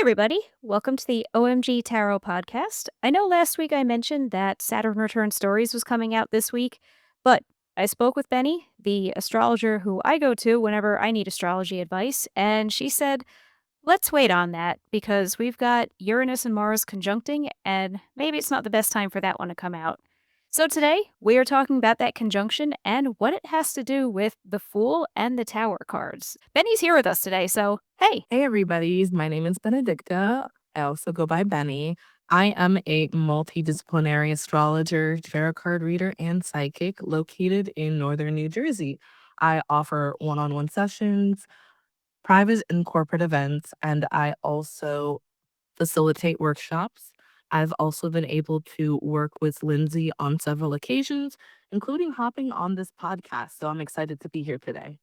everybody. Welcome to the OMG Tarot podcast. I know last week I mentioned that Saturn Return Stories was coming out this week, but I spoke with Benny, the astrologer who I go to whenever I need astrology advice, and she said, let's wait on that because we've got Uranus and Mars conjuncting, and maybe it's not the best time for that one to come out. So today, we are talking about that conjunction and what it has to do with the Fool and the Tower cards. Benny's here with us today, so hey. Hey, everybody. My name is Benedicta. I also go by Benny. I am a multidisciplinary astrologer, tarot card reader, and psychic located in northern New Jersey. I offer one on one sessions, private and corporate events, and I also facilitate workshops. I've also been able to work with Lindsay on several occasions, including hopping on this podcast. So I'm excited to be here today.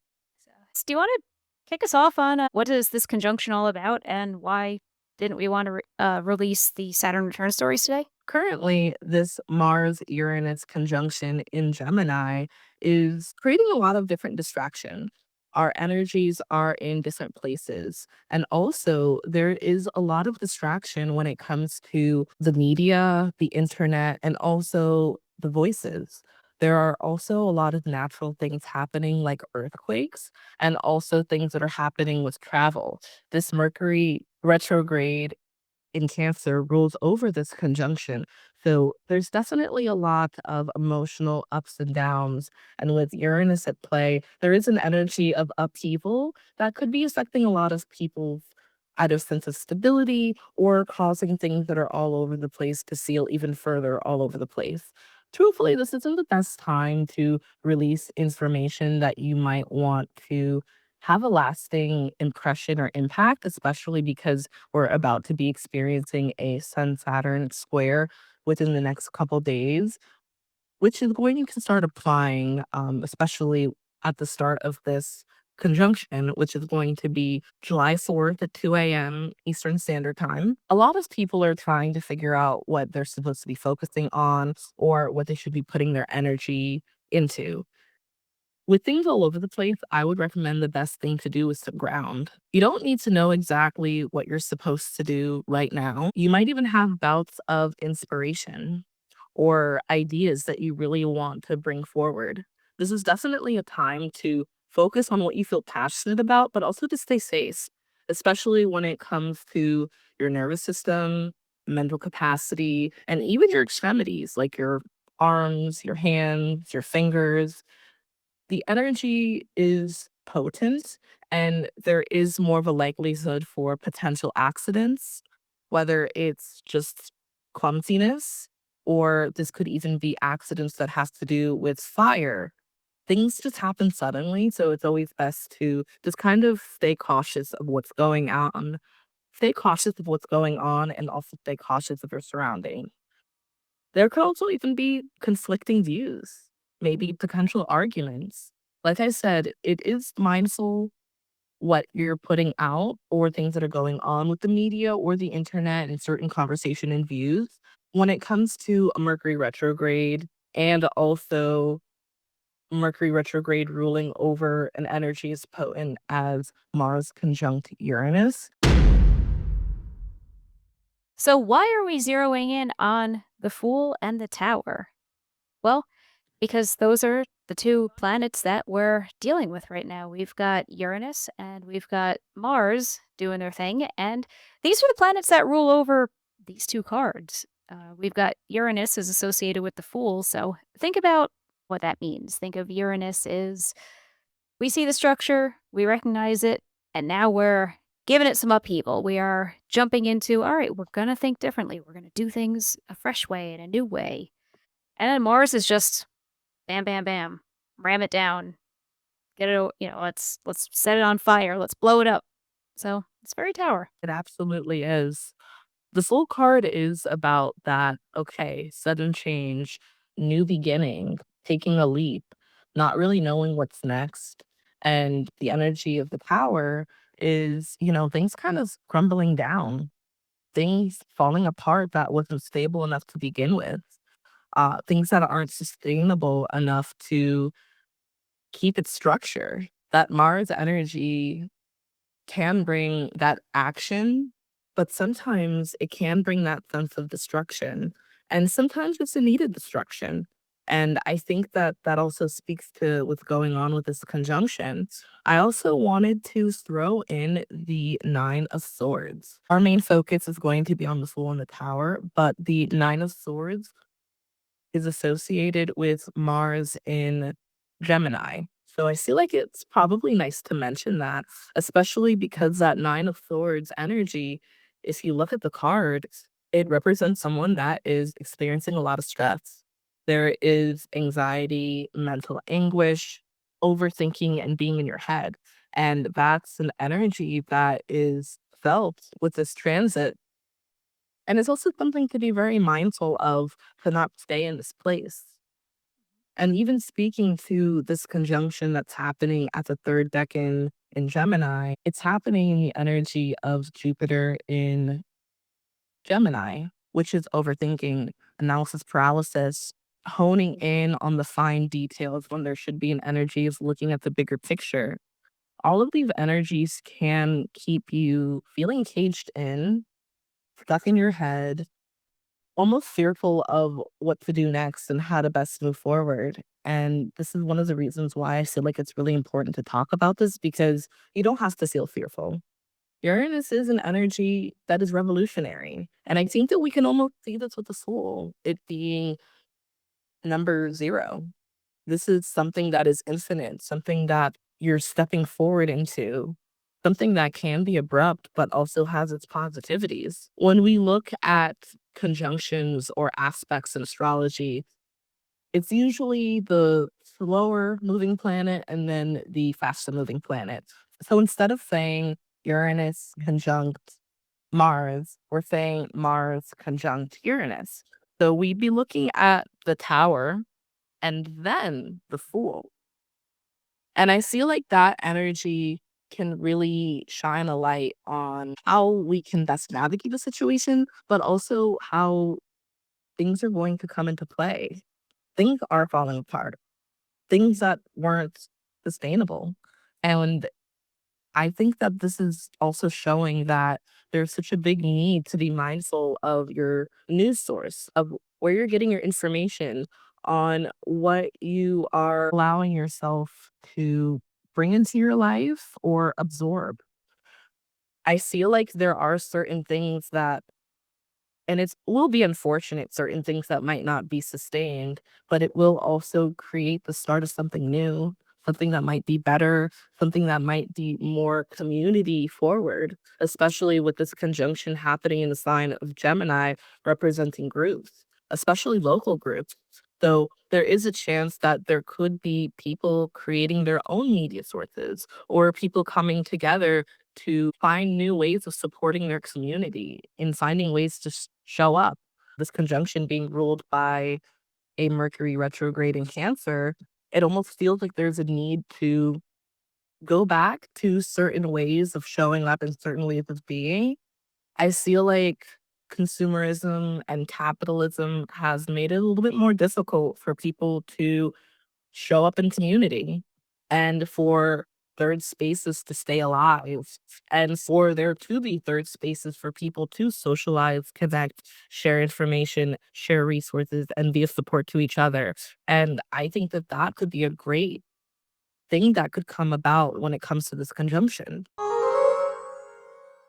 Do you want to kick us off on what is this conjunction all about and why didn't we want to release the Saturn return stories today? Currently, this Mars Uranus conjunction in Gemini is creating a lot of different distraction. Our energies are in different places. And also, there is a lot of distraction when it comes to the media, the internet, and also the voices. There are also a lot of natural things happening, like earthquakes, and also things that are happening with travel. This Mercury retrograde in Cancer rules over this conjunction. So there's definitely a lot of emotional ups and downs. And with Uranus at play, there is an energy of upheaval that could be affecting a lot of people's either sense of stability or causing things that are all over the place to seal even further all over the place. Truthfully, this isn't the best time to release information that you might want to have a lasting impression or impact, especially because we're about to be experiencing a Sun Saturn square within the next couple days, which is going to start applying, especially at the start of this conjunction, which is going to be July 4th at 2 a.m. Eastern Standard Time. A lot of people are trying to figure out what they're supposed to be focusing on or what they should be putting their energy into. With things all over the place, I would recommend the best thing to do is to ground. You don't need to know exactly what you're supposed to do right now. You might even have bouts of inspiration or ideas that you really want to bring forward. This is definitely a time to focus on what you feel passionate about, but also to stay safe, especially when it comes to your nervous system, mental capacity, and even your extremities, like your arms, your hands, your fingers. The energy is potent and there is more of a likelihood for potential accidents, whether it's just clumsiness or this could even be accidents that has to do with fire. Things just happen suddenly, so it's always best to just kind of stay cautious of what's going on. Stay cautious of what's going on and also stay cautious of your surroundings. There could also even be conflicting views, maybe potential arguments. Like I said, it is mindful what you're putting out or things that are going on with the media or the internet and certain conversation and views. When it comes to a Mercury retrograde and also Mercury retrograde ruling over an energy as potent as Mars conjunct Uranus. So why are we zeroing in on the Fool and the Tower? Well, because those are the two planets that we're dealing with right now. We've got Uranus and we've got Mars doing their thing, and these are the planets that rule over these two cards. We've got Uranus is associated with the Fool, so think about what that means. Think of Uranus is we see the structure, we recognize it, and now we're giving it some upheaval. We are jumping into, all right, we're going to think differently. We're going to do things a fresh way, in a new way. And then Mars is just bam, bam, bam, ram it down, get it, let's set it on fire, let's blow it up. So it's very Tower. It absolutely is. The Soul card is about that, okay, sudden change, new beginning, taking a leap, not really knowing what's next. And the energy of the Tower is, things kind of crumbling down, things falling apart that wasn't stable enough to begin with, things that aren't sustainable enough to keep its structure. That Mars energy can bring that action but sometimes it can bring that sense of destruction. And sometimes it's a needed destruction. And I think that that also speaks to what's going on with this conjunction. I also wanted to throw in the Nine of Swords. Our main focus is going to be on the Fool and the Tower, but the Nine of Swords is associated with Mars in Gemini. So I feel like it's probably nice to mention that, especially because that Nine of Swords energy, if you look at the card, it represents someone that is experiencing a lot of stress. There is anxiety, mental anguish, overthinking, and being in your head. And that's an energy that is felt with this transit, and it's also something to be very mindful of, to not stay in this place. And even speaking to this conjunction that's happening at the third decan in Gemini, it's happening in the energy of Jupiter in Gemini, which is overthinking, analysis paralysis, honing in on the fine details when there should be an energy of looking at the bigger picture. All of these energies can keep you feeling caged in, stuck in your head, almost fearful of what to do next and how to best move forward. And this is one of the reasons why I feel like it's really important to talk about this, because you don't have to feel fearful. Uranus is an energy that is revolutionary. And I think that we can almost see this with the soul, it being number zero. This is something that is infinite, something that you're stepping forward into, something that can be abrupt, but also has its positivities. When we look at conjunctions or aspects in astrology, it's usually the slower moving planet and then the faster moving planet. So instead of saying Uranus conjunct Mars, we're saying Mars conjunct Uranus. So we'd be looking at the tower and then the fool. And I feel like that energy can really shine a light on how we can best navigate the situation, but also how things are going to come into play. Things are falling apart, things that weren't sustainable. And I think that this is also showing that there's such a big need to be mindful of your news source, of where you're getting your information, on what you are allowing yourself to bring into your life or absorb. I feel like there are certain things that, and it will be unfortunate, certain things that might not be sustained, but it will also create the start of something new, something that might be better, something that might be more community forward, especially with this conjunction happening in the sign of Gemini representing groups, especially local groups. So there is a chance that there could be people creating their own media sources or people coming together to find new ways of supporting their community and finding ways to show up. This conjunction being ruled by a Mercury retrograde in Cancer, it almost feels like there's a need to go back to certain ways of showing up and certain ways of being. I feel like consumerism and capitalism has made it a little bit more difficult for people to show up in community and for third spaces to stay alive and for there to be third spaces for people to socialize, connect, share information, share resources, and be a support to each other. And I think that that could be a great thing that could come about when it comes to this conjunction.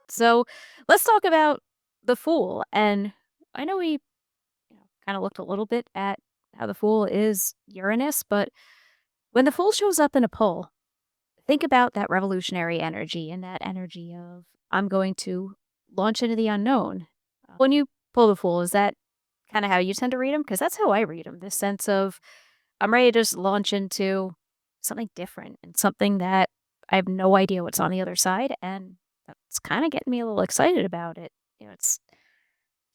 So let's talk about the Fool. And I know we kind of looked a little bit at how the Fool is Uranus, but when the Fool shows up in a poll, think about that revolutionary energy and that energy of, I'm going to launch into the unknown. When you pull the Fool, is that kind of how you tend to read them? Because that's how I read them. This sense of, I'm ready to just launch into something different and something that I have no idea what's on the other side. And that's kind of getting me a little excited about it. It's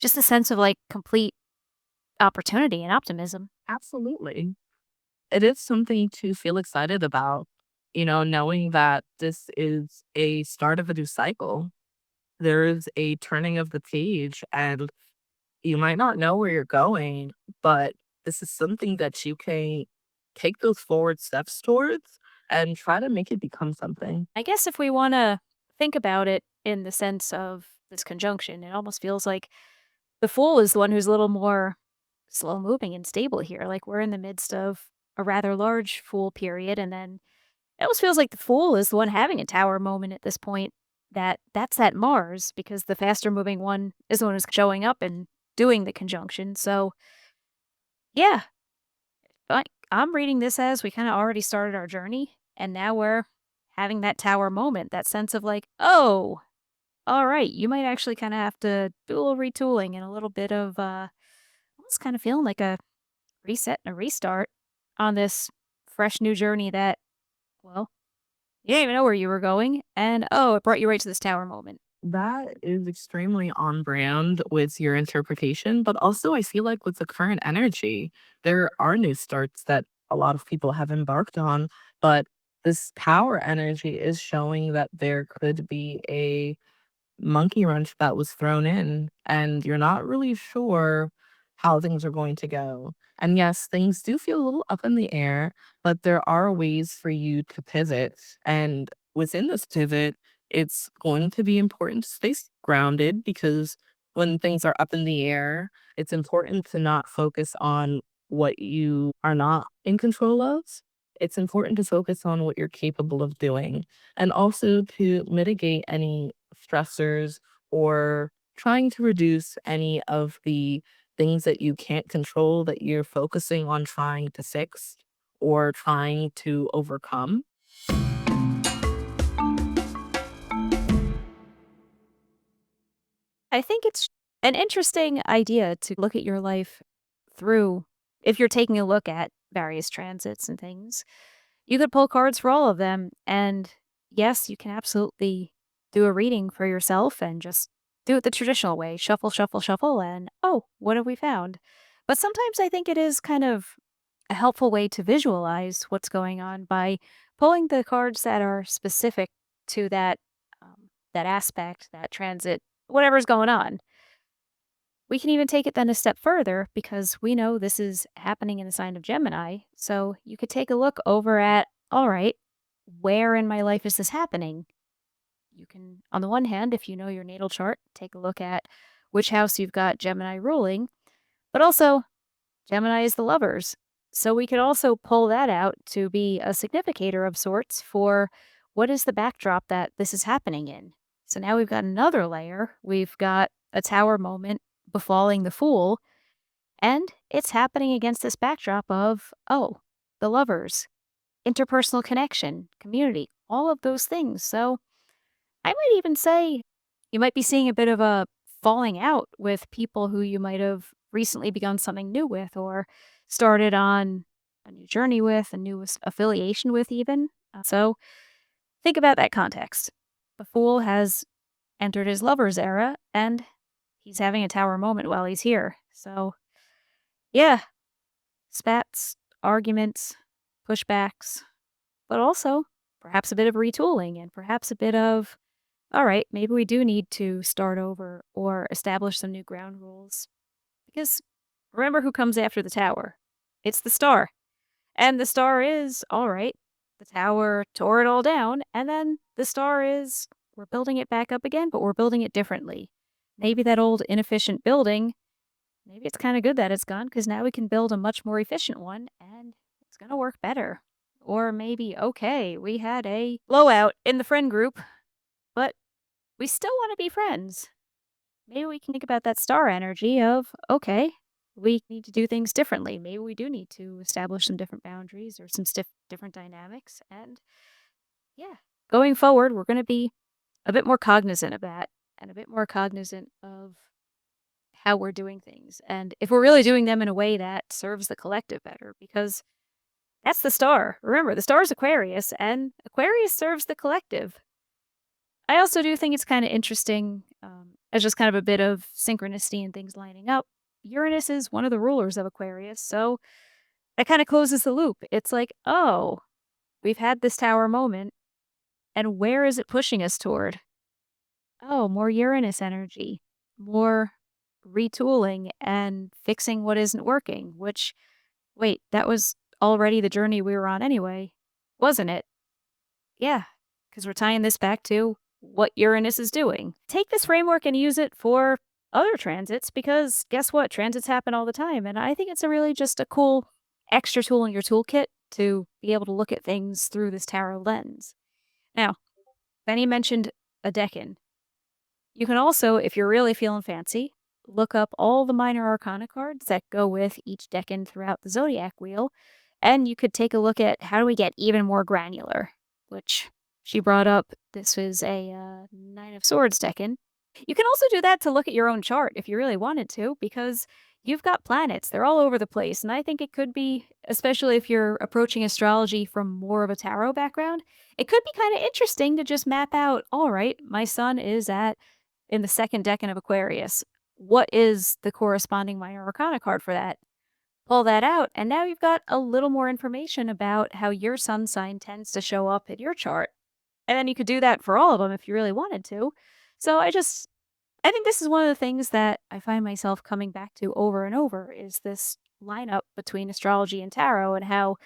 just a sense of like complete opportunity and optimism. Absolutely. It is something to feel excited about, knowing that this is a start of a new cycle. There is a turning of the page, and you might not know where you're going, but this is something that you can take those forward steps towards and try to make it become something. I guess if we want to think about it in the sense of this conjunction. It almost feels like the Fool is the one who's a little more slow moving and stable here. Like we're in the midst of a rather large Fool period, and then it almost feels like the Fool is the one having a tower moment at this point. That's that Mars, because the faster moving one is the one who's showing up and doing the conjunction. So yeah, I'm reading this as we kind of already started our journey, and now we're having that tower moment, that sense of like, oh, all right, you might actually kind of have to do a little retooling and a little bit of almost kind of feeling like a reset and a restart on this fresh new journey that, well, you didn't even know where you were going, and oh, it brought you right to this tower moment. That is extremely on brand with your interpretation, but also I feel like with the current energy, there are new starts that a lot of people have embarked on, but this power energy is showing that there could be a monkey wrench that was thrown in, and you're not really sure how things are going to go. And yes, things do feel a little up in the air, but there are ways for you to pivot. And within this pivot, it's going to be important to stay grounded because when things are up in the air, it's important to not focus on what you are not in control of. It's important to focus on what you're capable of doing and also to mitigate any stressors or trying to reduce any of the things that you can't control that you're focusing on trying to fix or trying to overcome. I think it's an interesting idea to look at your life through, if you're taking a look at various transits and things. You could pull cards for all of them. And yes, you can absolutely do a reading for yourself and just do it the traditional way, shuffle, shuffle, shuffle. And oh, what have we found? But sometimes I think it is kind of a helpful way to visualize what's going on by pulling the cards that are specific to that aspect, that transit, whatever's going on. We can even take it then a step further because we know this is happening in the sign of Gemini. So you could take a look over at, all right, where in my life is this happening? You can, on the one hand, if you know your natal chart, take a look at which house you've got Gemini ruling, but also Gemini is the lovers. So we could also pull that out to be a significator of sorts for what is the backdrop that this is happening in. So now we've got another layer. We've got a tower moment befalling the fool, and it's happening against this backdrop of, oh, the lovers, interpersonal connection, community, all of those things. So I might even say you might be seeing a bit of a falling out with people who you might have recently begun something new with or started on a new journey with, a new affiliation with, even. So think about that context. The fool has entered his lover's era and he's having a tower moment while he's here. So, yeah, spats, arguments, pushbacks, but also perhaps a bit of retooling and perhaps a bit of, all right, maybe we do need to start over or establish some new ground rules. Because remember who comes after the tower? It's the star. And the star is, all right, the tower tore it all down. And then the star is, we're building it back up again, but we're building it differently. Maybe that old inefficient building, maybe it's kind of good that it's gone because now we can build a much more efficient one and it's going to work better. Or maybe, okay, we had a blowout in the friend group, but we still want to be friends. Maybe we can think about that star energy of, okay, we need to do things differently. Maybe we do need to establish some different boundaries or some different dynamics. And yeah, going forward, we're going to be a bit more cognizant of that and a bit more cognizant of how we're doing things. And if we're really doing them in a way that serves the collective better, because that's the star. Remember, the star is Aquarius, and Aquarius serves the collective. I also do think it's kind of interesting, as just kind of a bit of synchronicity and things lining up. Uranus is one of the rulers of Aquarius, so that kind of closes the loop. It's like, oh, we've had this tower moment, and where is it pushing us toward? Oh, more Uranus energy, more retooling and fixing what isn't working, which, wait, that was already the journey we were on anyway, wasn't it? Yeah, because we're tying this back to what Uranus is doing. Take this framework and use it for other transits because guess what? Transits happen all the time. And I think it's a really just a cool extra tool in your toolkit to be able to look at things through this tarot lens. Now, Benny mentioned a decan. You can also, if you're really feeling fancy, look up all the minor arcana cards that go with each decan throughout the zodiac wheel, and you could take a look at how do we get even more granular, which she brought up. This was a Nine of Swords decan. You can also do that to look at your own chart if you really wanted to, because you've got planets. They're all over the place. And I think it could be, especially if you're approaching astrology from more of a tarot background, it could be kind of interesting to just map out all right, my sun is at in the second decan of Aquarius. What is the corresponding minor arcana card for that? Pull that out, and now you've got a little more information about how your sun sign tends to show up in your chart. And then you could do that for all of them if you really wanted to. So I think this is one of the things that I find myself coming back to over and over is this lineup between astrology and tarot and how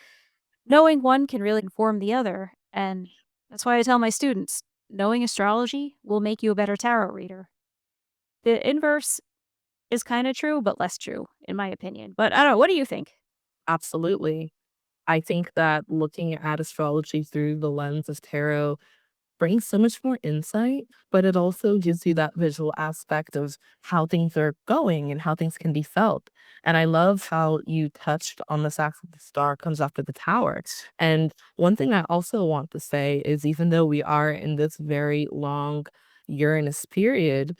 knowing one can really inform the other. And that's why I tell my students, knowing astrology will make you a better tarot reader. The inverse is kind of true, but less true, in my opinion. But I don't know. What do you think? Absolutely. I think that looking at astrology through the lens of tarot brings so much more insight, but it also gives you that visual aspect of how things are going and how things can be felt. And I love how you touched on the fact that the star comes after the tower. And one thing I also want to say is even though we are in this very long Uranus period,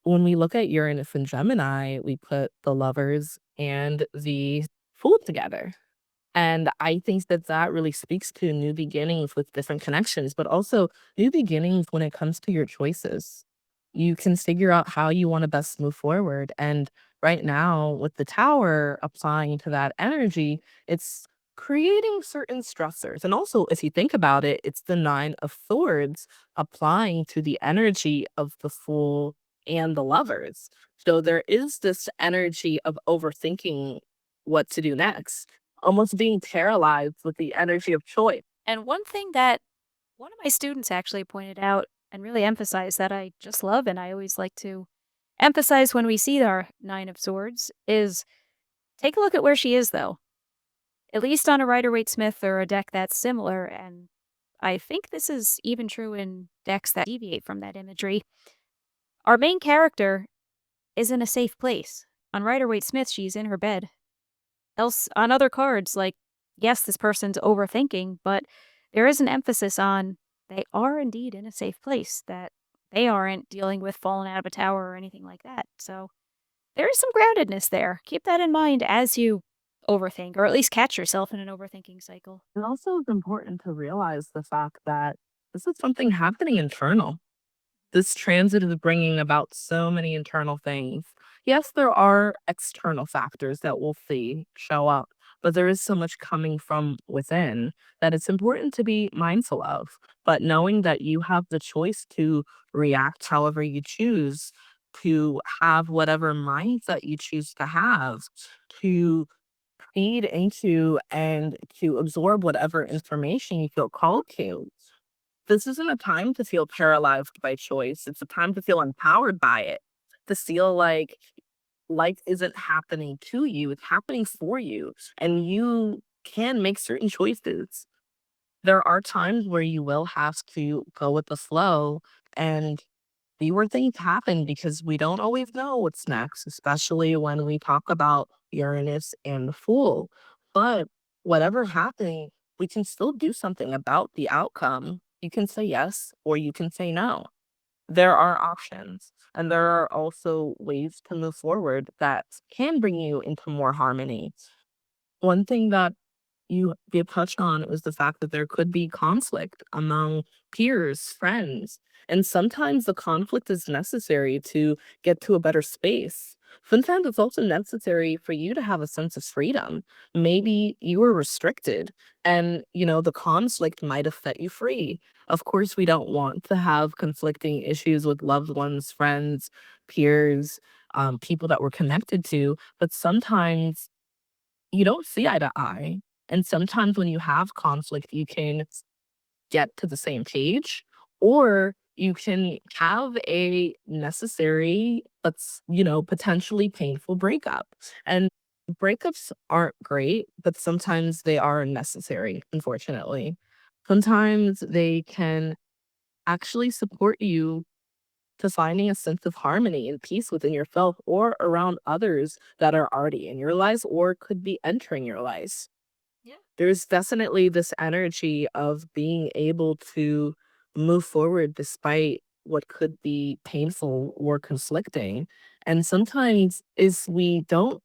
when we look at Uranus and Gemini, we put the lovers and the fool together. And I think that that really speaks to new beginnings with different connections, but also new beginnings when it comes to your choices. You can figure out how you want to best move forward. And right now, with the tower applying to that energy, it's creating certain stressors. And also, if you think about it, it's the Nine of Swords applying to the energy of the Fool and the Lovers. So there is this energy of overthinking what to do next, almost being paralyzed with the energy of choice. And one thing that one of my students actually pointed out and really emphasized that I just love and I always like to emphasize when we see our Nine of Swords is take a look at where she is, though. At least on a Rider Waite Smith or a deck that's similar, and I think this is even true in decks that deviate from that imagery. Our main character is in a safe place. On Rider Waite Smith, she's in her bed. Else, on other cards, like, yes, this person's overthinking, but there is an emphasis on they are indeed in a safe place, that they aren't dealing with falling out of a tower or anything like that. So there is some groundedness there. Keep that in mind as you overthink, or at least catch yourself in an overthinking cycle. And also, it's important to realize the fact that this is something happening internal. This transit is bringing about so many internal things. Yes, there are external factors that we'll see show up, but there is so much coming from within that it's important to be mindful of. But knowing that you have the choice to react however you choose, to have whatever mindset you choose to have, to feed into and to absorb whatever information you feel called to. This isn't a time to feel paralyzed by choice. It's a time to feel empowered by it, to feel like life isn't happening to you, it's happening for you. And you can make certain choices. There are times where you will have to go with the flow and see where things happen because we don't always know what's next, especially when we talk about Uranus and the Fool. But whatever happening, we can still do something about the outcome. You can say yes or you can say no. There are options, and there are also ways to move forward that can bring you into more harmony. One thing that you touched on was the fact that there could be conflict among peers, friends, and sometimes the conflict is necessary to get to a better space. Sometimes it's also necessary for you to have a sense of freedom. Maybe you were restricted and, the conflict might have set you free. Of course, we don't want to have conflicting issues with loved ones, friends, peers, people that we're connected to, but sometimes you don't see eye to eye. And sometimes when you have conflict, you can get to the same page, or you can have a necessary, potentially painful breakup. And breakups aren't great, but sometimes they are necessary, unfortunately. Sometimes they can actually support you to finding a sense of harmony and peace within yourself or around others that are already in your lives or could be entering your lives. Yeah. There's definitely this energy of being able to move forward despite what could be painful or conflicting. And sometimes if we don't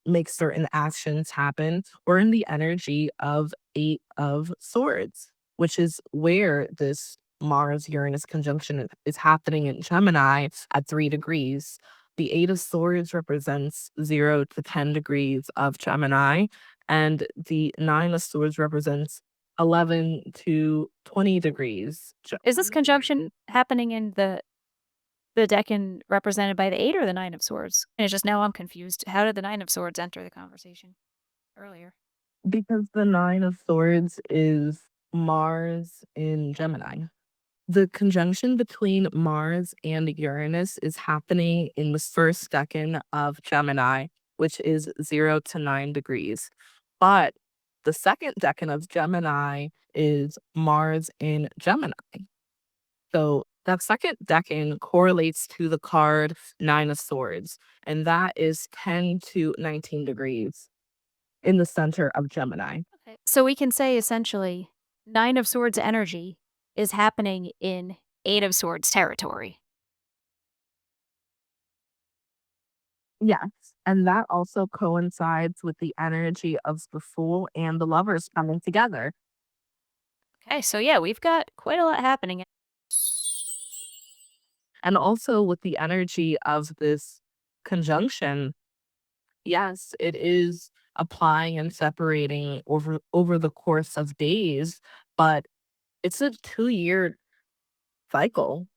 make certain actions happen, we're in the energy of Eight of Swords, which is where this Mars Uranus conjunction is happening in Gemini at 3 degrees. The Eight of Swords represents 0 to 10 degrees of Gemini, and the Nine of Swords represents 11 to 20 degrees. Is this conjunction happening in the decan represented by the 8 or the 9 of swords? And it's just now I'm confused. How did the 9 of swords enter the conversation earlier? Because the Nine of Swords is Mars in Gemini. The conjunction between Mars and Uranus is happening in the first decan of Gemini, which is 0 to 9 degrees. But the second decan of Gemini is Mars in Gemini. So that second decan correlates to the card Nine of Swords, and that is 10 to 19 degrees in the center of Gemini. Okay. So we can say essentially 9 of swords energy is happening in 8 of swords territory. Yes, and that also coincides with the energy of the Fool and the Lovers coming together. Okay, so yeah, we've got quite a lot happening. And also with the energy of this conjunction, yes, it is applying and separating over the course of days, but it's a 2-year cycle.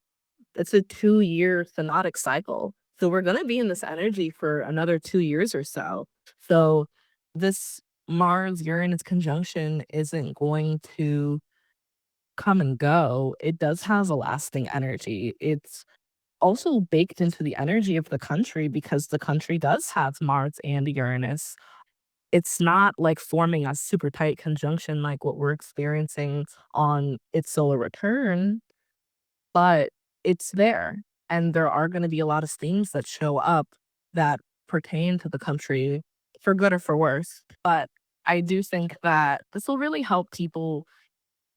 It's a 2-year synodic cycle. So we're gonna be in this energy for another 2 years or so. So this Mars-Uranus conjunction isn't going to come and go. It does have a lasting energy. It's also baked into the energy of the country because the country does have Mars and Uranus. It's not like forming a super tight conjunction like what we're experiencing on its solar return, but it's there. And there are going to be a lot of themes that show up that pertain to the country for good or for worse. But I do think that this will really help people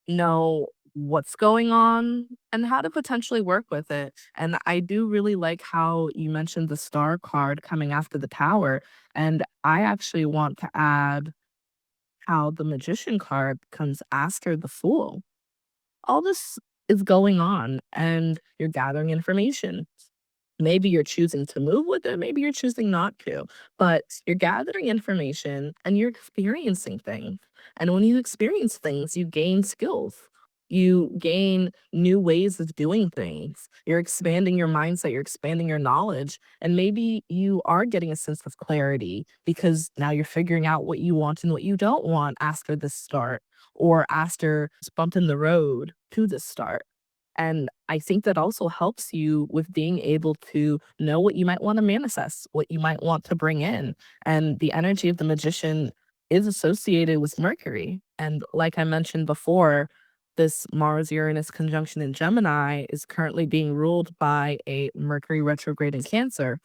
know what's going on and how to potentially work with it. And I do really like how you mentioned the star card coming after the tower. And I actually want to add how the magician card comes after the fool. All this is going on and you're gathering information. Maybe you're choosing to move with it, maybe you're choosing not to, but you're gathering information and you're experiencing things. And when you experience things, you gain skills. You gain new ways of doing things. You're expanding your mindset, you're expanding your knowledge, and maybe you are getting a sense of clarity because now you're figuring out what you want and what you don't want after this start or after this bump in the road to this start. And I think that also helps you with being able to know what you might want to manifest, what you might want to bring in. And the energy of the magician is associated with Mercury. And like I mentioned before, this Mars Uranus conjunction in Gemini is currently being ruled by a Mercury retrograde in Cancer.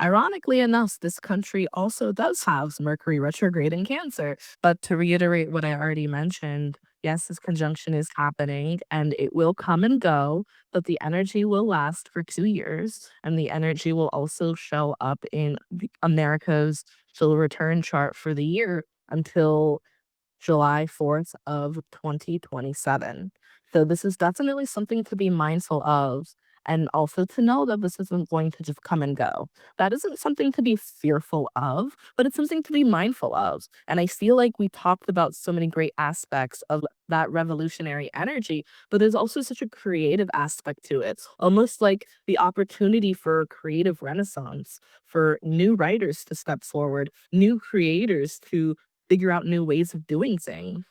Ironically enough, this country also does have Mercury retrograde in Cancer. But to reiterate what I already mentioned, yes, this conjunction is happening and it will come and go, but the energy will last for 2 years. And the energy will also show up in America's solar return chart for the year until July 4th of 2027. So this is definitely something to be mindful of and also to know that this isn't going to just come and go. That isn't something to be fearful of, but it's something to be mindful of. And I feel like we talked about so many great aspects of that revolutionary energy, but there's also such a creative aspect to it, almost like the opportunity for creative renaissance, for new writers to step forward, new creators to figure out new ways of doing things.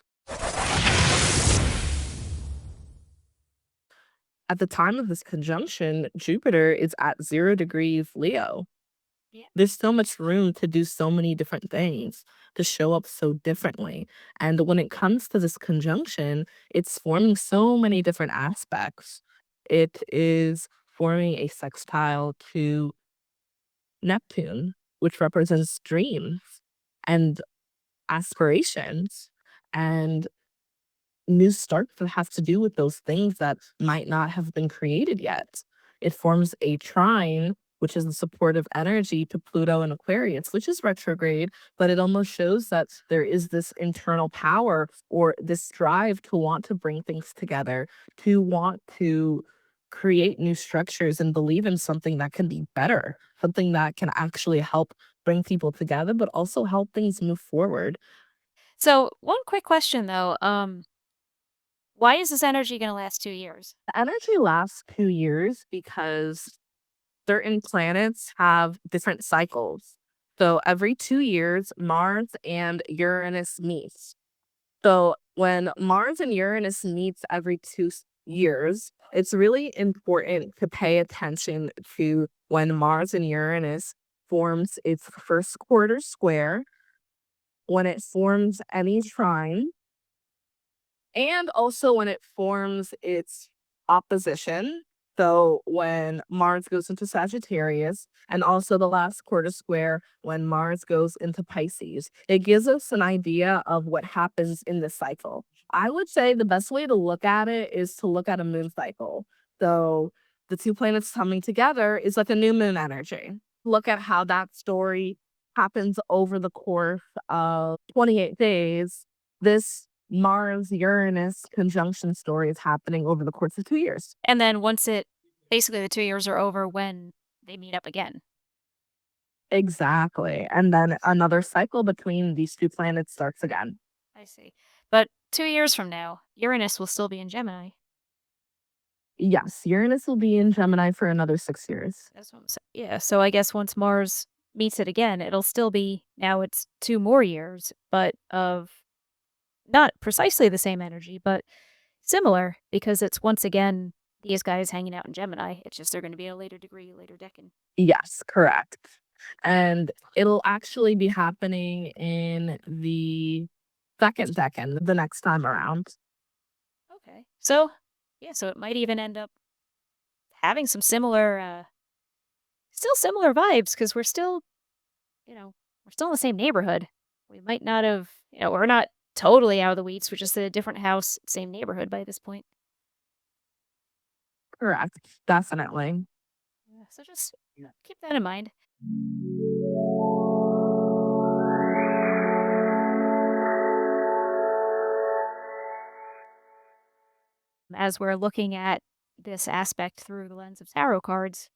At the time of this conjunction, Jupiter is at 0 degrees Leo. Yeah. There's so much room to do so many different things, to show up so differently. And when it comes to this conjunction, it's forming so many different aspects. It is forming a sextile to Neptune, which represents dreams and aspirations and new starts that have to do with those things that might not have been created yet. It forms a trine, which is the supportive energy to Pluto and Aquarius, which is retrograde, but it almost shows that there is this internal power or this drive to want to bring things together, to want to create new structures and believe in something that can be better, something that can actually help bring people together, but also help things move forward. So, one quick question though, why is this energy gonna last 2 years? The energy lasts 2 years because certain planets have different cycles. So every 2 years, Mars and Uranus meets. So when Mars and Uranus meets every years, it's really important to pay attention to when Mars and Uranus forms its first quarter square, when it forms any trine, and also when it forms its opposition. So when Mars goes into Sagittarius, and also the last quarter square when Mars goes into Pisces, it gives us an idea of what happens in the cycle. I would say the best way to look at it is to look at a moon cycle. So the two planets coming together is like a new moon energy. Look at how that story happens over the course of 28 days. This Mars Uranus conjunction story is happening over the course of 2 years. And then once it basically the 2 years are over when they meet up again. Exactly, and then another cycle between these 2 planets starts again. I see. But 2 years from now, Uranus will still be in Gemini. Yes, Uranus will be in Gemini for another 6 years. That's what I'm saying. Yeah, so I guess once Mars meets it again, it'll still be now it's 2 more years, but of not precisely the same energy, but similar because it's once again these guys hanging out in Gemini. It's just they're gonna be a later degree, later decan. Yes, correct, and it'll actually be happening in the 2nd decan the next time around. Okay. So, yeah, so it might even end up having some similar, still similar vibes because we're still, you know, we're still in the same neighborhood. We might not have, we're not totally out of the weeds. We're just in a different house, same neighborhood by this point. Correct, definitely. Yeah, so just keep that in mind as we're looking at this aspect through the lens of tarot cards.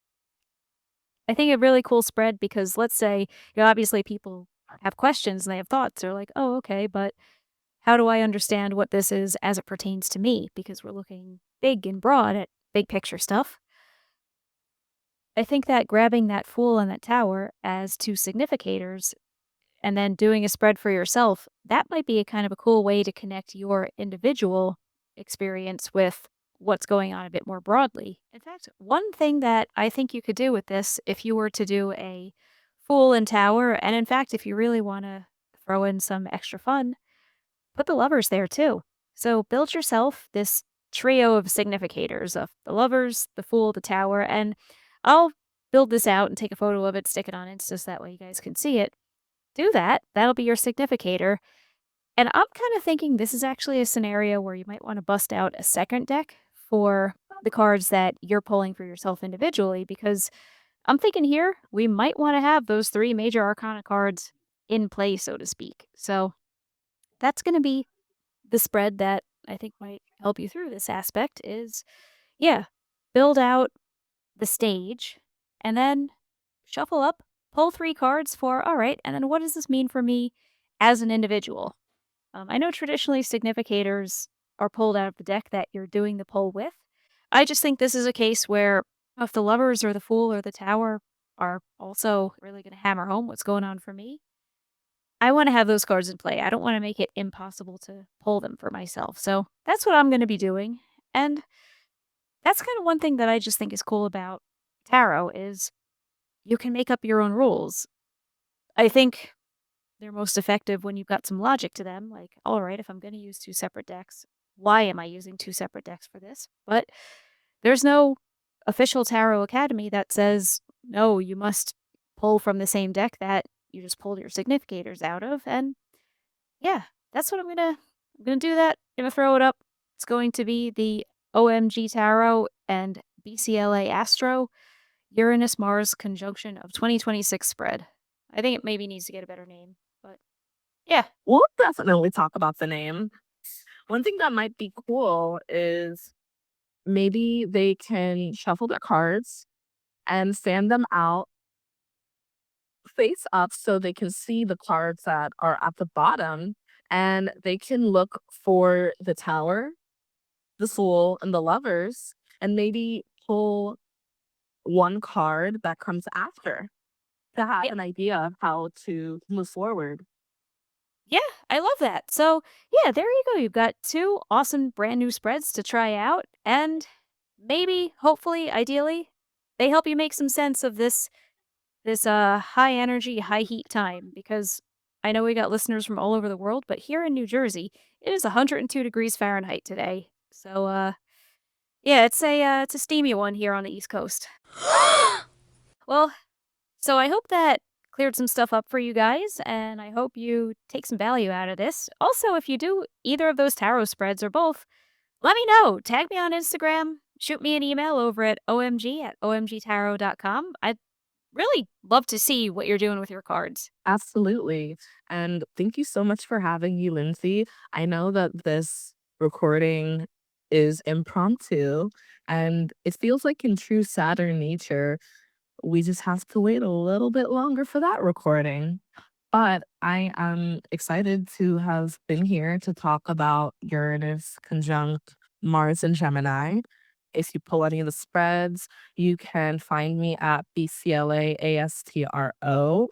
I think a really cool spread because let's say, obviously people have questions and they have thoughts. They're like, oh, okay, but how do I understand what this is as it pertains to me? Because we're looking big and broad at big picture stuff. I think that grabbing that fool and that tower as two significators and then doing a spread for yourself, that might be a kind of a cool way to connect your individual experience with what's going on a bit more broadly. In fact, one thing that I think you could do with this, if you were to do a fool and tower, and in fact, if you really want to throw in some extra fun, put the lovers there too. So build yourself this trio of significators of the lovers, the fool, the tower, and I'll build this out and take a photo of it, stick it on Insta so that way you guys can see it. Do that. That'll be your significator. And I'm kind of thinking this is actually a scenario where you might want to bust out a second deck for the cards that you're pulling for yourself individually, because I'm thinking here we might want to have those three major arcana cards in play, so to speak. So that's going to be the spread that I think might help you through this aspect is, yeah, build out the stage and then shuffle up, pull three cards for, all right, and then what does this mean for me as an individual? I know traditionally significators are pulled out of the deck that you're doing the pull with. I just think this is a case where if the lovers or the fool or the tower are also really going to hammer home what's going on for me, I want to have those cards in play. I don't want to make it impossible to pull them for myself. So that's what I'm going to be doing. And That's kind of one thing that I just think is cool about tarot is you can make up your own rules. I think they're most effective when you've got some logic to them. Like, all right, if I'm going to use two separate decks, why am I using two separate decks for this? But there's no official tarot academy that says, no, you must pull from the same deck that you just pulled your significators out of. And yeah, that's what I'm gonna do that. Gonna throw it up. It's going to be the OMG Tarot and BCLA Astro Uranus Mars conjunction of 2026 spread. I think it maybe needs to get a better name, but yeah. We'll definitely talk about the name. One thing that might be cool is maybe they can shuffle their cards and fan them out face up so they can see the cards that are at the bottom, and they can look for the tower, the soul, and the lovers, and maybe pull one card that comes after to have Yeah, an idea of how to move forward. yeah, I love that. So yeah, there you go. You've got two awesome brand new spreads to try out, and maybe, hopefully, ideally, they help you make some sense of this high energy, high heat time because I know we got listeners from all over the world, but here in New Jersey, it is 102 degrees Fahrenheit today. So yeah, it's a steamy one here on the East Coast. Well, so I hope that cleared some stuff up for you guys and I hope you take some value out of this. Also, if you do either of those tarot spreads or both, let me know. Tag me on Instagram, shoot me an email over at omg@omgtarot.com. I'd really love to see what you're doing with your cards. Absolutely. And thank you so much for having me, Lindsay. I know that this recording is impromptu and it feels like in true Saturn nature, we just have to wait a little bit longer for that recording. But I am excited to have been here to talk about Uranus conjunct Mars and Gemini. If you pull any of the spreads, you can find me at BCLAASTRO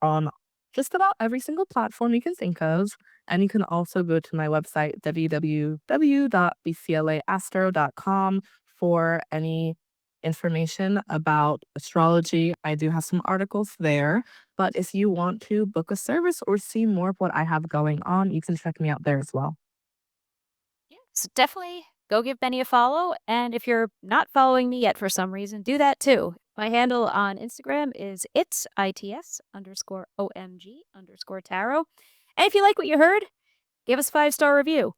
on just about every single platform you can think of. And you can also go to my website, www.bclaastro.com, for any information about astrology. I do have some articles there. But if you want to book a service or see more of what I have going on, you can check me out there as well. Yeah, so definitely go give Benny a follow. And if you're not following me yet for some reason, do that too. My handle on Instagram is its underscore OMG underscore tarot. And if you like what you heard, give us a 5-star review.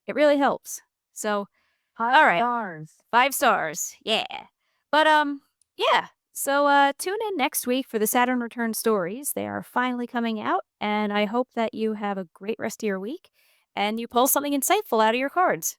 It really helps. So, Hot all right, stars. 5 stars. Yeah. But yeah. So tune in next week for the Saturn Return stories. They are finally coming out, and I hope that you have a great rest of your week and you pull something insightful out of your cards.